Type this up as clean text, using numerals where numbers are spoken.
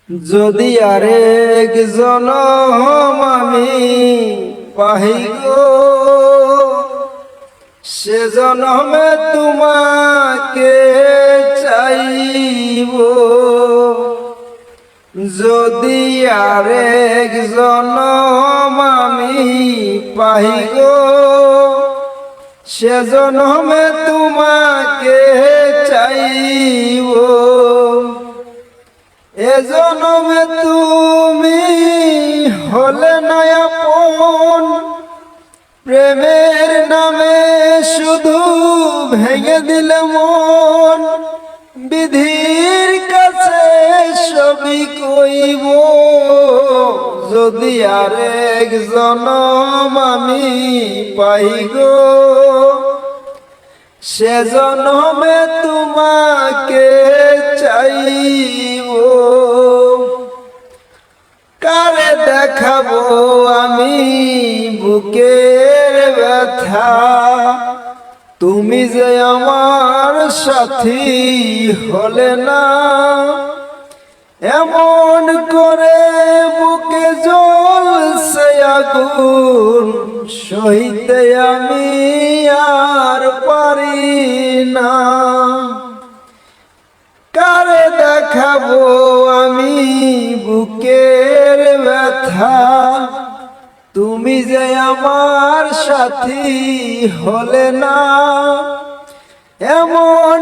যদি আরেক জনম আমি পাই গো, সে জনমে তোমাকে চাইব। যদি আরেক জনম আমি পাই গো, সে জনমে তোমাকে চাইব। এ জনমে তুমি হলে না আপন, প্রেমের নামে শুধু ভেঙে দিলে মন। বিধির কাছে সবই কইব, যদি আরেক জনম আমি পাই গো, সে জনমে তোমাকে চাইব। কারে দেখাবো আমি বুকের ব্যথা, তুমি যে আমার সাথী হলে না। এমন করে বুকে জ্বলছে আগুন, সইতে আমি আর পারি না। কারে দেখাবো আমি বুকের ব্যথা, তুমি যে আমার সাথী হলে না। এমন